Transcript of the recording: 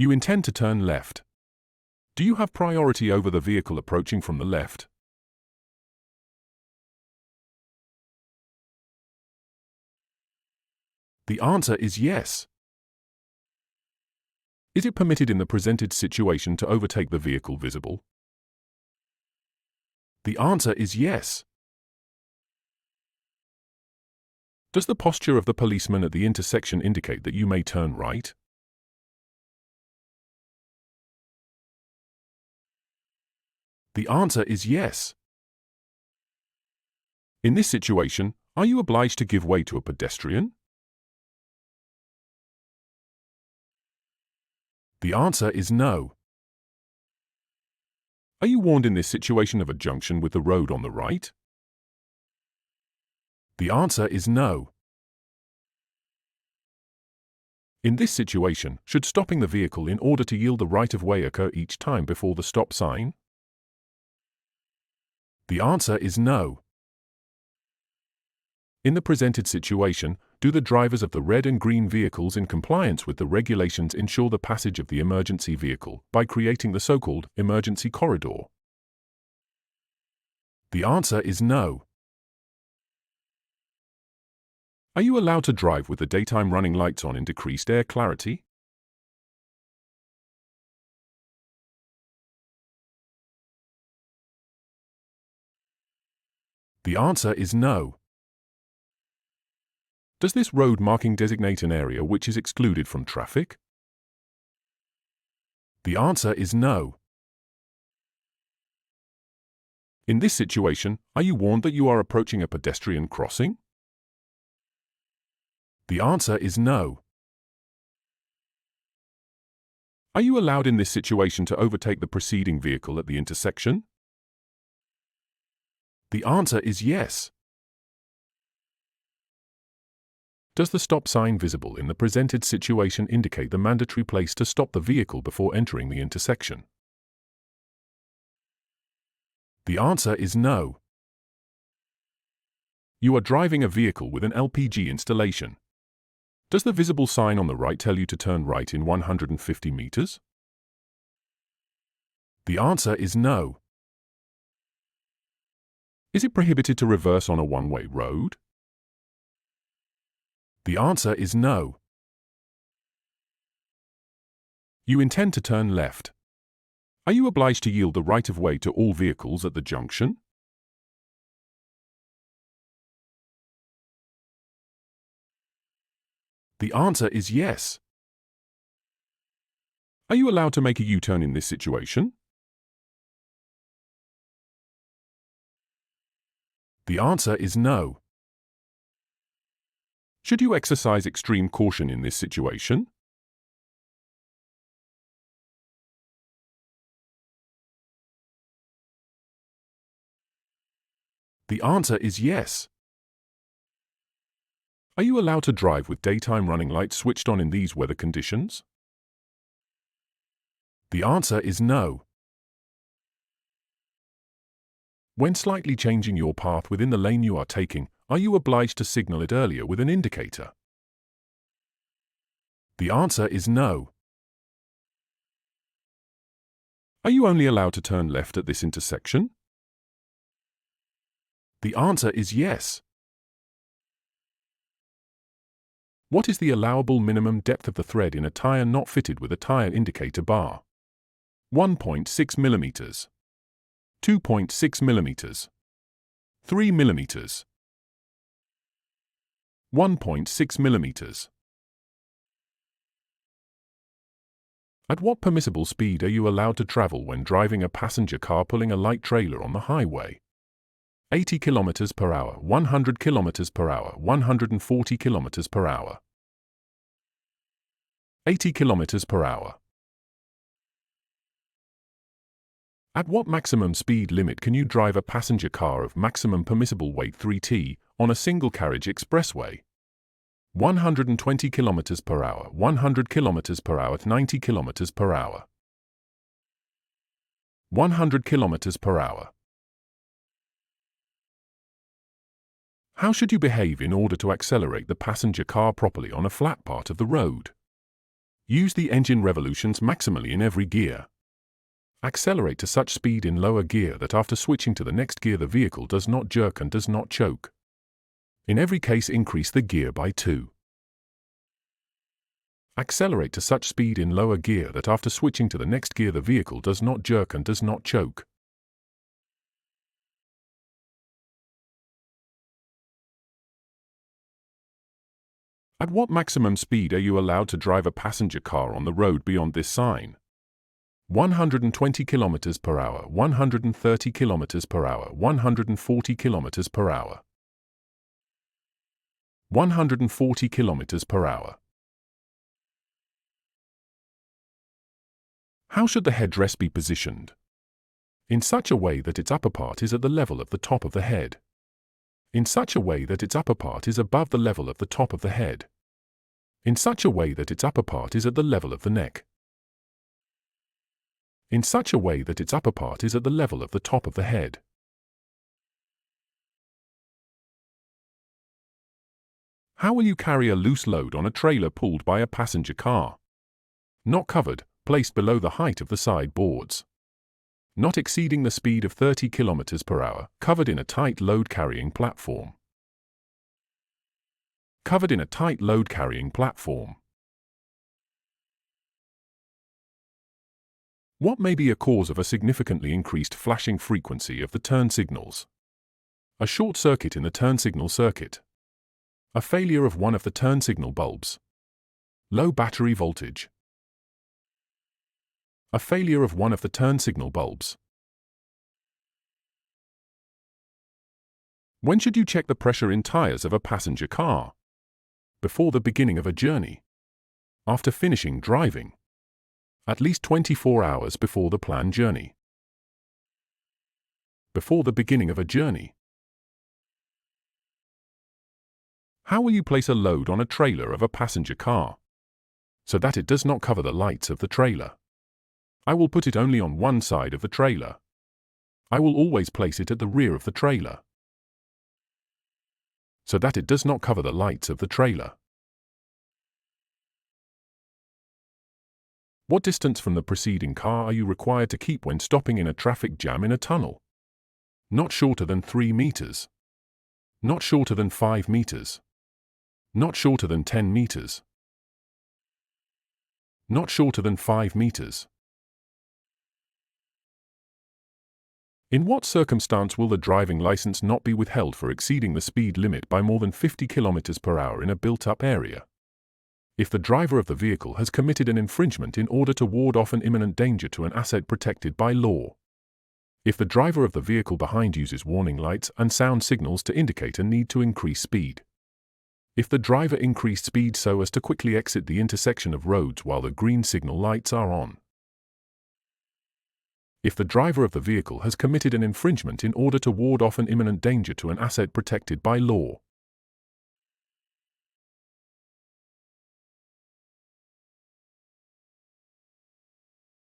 You intend to turn left. Do you have priority over the vehicle approaching from the left? The answer is yes. Is it permitted in the presented situation to overtake the vehicle visible? The answer is yes. Does the posture of the policeman at the intersection indicate that you may turn right? The answer is yes. In this situation, are you obliged to give way to a pedestrian? The answer is no. Are you warned in this situation of a junction with the road on the right? The answer is no. In this situation, should stopping the vehicle in order to yield the right-of-way occur each time before the stop sign? The answer is no. In the presented situation, do the drivers of the red and green vehicles in compliance with the regulations ensure the passage of the emergency vehicle by creating the so-called emergency corridor? The answer is no. Are you allowed to drive with the daytime running lights on in decreased air clarity? The answer is no. Does this road marking designate an area which is excluded from traffic? The answer is no. In this situation, are you warned that you are approaching a pedestrian crossing? The answer is no. Are you allowed in this situation to overtake the preceding vehicle at the intersection? The answer is yes. Does the stop sign visible in the presented situation indicate the mandatory place to stop the vehicle before entering the intersection? The answer is no. You are driving a vehicle with an LPG installation. Does the visible sign on the right tell you to turn right in 150 meters? The answer is no. Is it prohibited to reverse on a one-way road? The answer is no. You intend to turn left. Are you obliged to yield the right-of-way to all vehicles at the junction? The answer is yes. Are you allowed to make a U-turn in this situation? The answer is no. Should you exercise extreme caution in this situation? The answer is yes. Are you allowed to drive with daytime running lights switched on in these weather conditions? The answer is no. When slightly changing your path within the lane you are taking, are you obliged to signal it earlier with an indicator? The answer is no. Are you only allowed to turn left at this intersection? The answer is yes. What is the allowable minimum depth of the thread in a tire not fitted with a tire indicator bar? 1.6 millimeters, 2.6 millimeters, 3 millimeters, 1.6 millimeters. At what permissible speed are you allowed to travel when driving a passenger car pulling a light trailer on the highway? 80 km per hour, 100 km per hour, 140 km per hour. 80 km per hour. At what maximum speed limit can you drive a passenger car of maximum permissible weight 3T on a single-carriage expressway? 120 km per hour, 100 km per hour, 90 km per hour. 100 km per hour. How should you behave in order to accelerate the passenger car properly on a flat part of the road? Use the engine revolutions maximally in every gear. Accelerate to such speed in lower gear that after switching to the next gear the vehicle does not jerk and does not choke. In every case increase the gear by 2. Accelerate to such speed in lower gear that after switching to the next gear the vehicle does not jerk and does not choke. At what maximum speed are you allowed to drive a passenger car on the road beyond this sign? 120 km per hour, 130 km per hour, 140 km per hour. 140 km per hour. How should the headrest be positioned? In such a way that its upper part is at the level of the top of the head. In such a way that its upper part is above the level of the top of the head. In such a way that its upper part is at the level of the neck. In such a way that its upper part is at the level of the top of the head. How will you carry a loose load on a trailer pulled by a passenger car? Not covered, placed below the height of the side boards. Not exceeding the speed of 30 km per hour, covered in a tight load-carrying platform. Covered in a tight load-carrying platform. What may be a cause of a significantly increased flashing frequency of the turn signals? A short circuit in the turn signal circuit. A failure of one of the turn signal bulbs. Low battery voltage. A failure of one of the turn signal bulbs. When should you check the pressure in tires of a passenger car? Before the beginning of a journey. After finishing driving. At least 24 hours before the planned journey. Before the beginning of a journey. How will you place a load on a trailer of a passenger car? So that it does not cover the lights of the trailer. I will put it only on one side of the trailer. I will always place it at the rear of the trailer. So that it does not cover the lights of the trailer. What distance from the preceding car are you required to keep when stopping in a traffic jam in a tunnel? Not shorter than 3 meters. Not shorter than 5 meters. Not shorter than 10 meters. Not shorter than 5 meters. In what circumstance will the driving license not be withheld for exceeding the speed limit by more than 50 km per hour in a built-up area? If the driver of the vehicle has committed an infringement in order to ward off an imminent danger to an asset protected by law. If the driver of the vehicle behind uses warning lights and sound signals to indicate a need to increase speed. If the driver increased speed so as to quickly exit the intersection of roads while the green signal lights are on. If the driver of the vehicle has committed an infringement in order to ward off an imminent danger to an asset protected by law.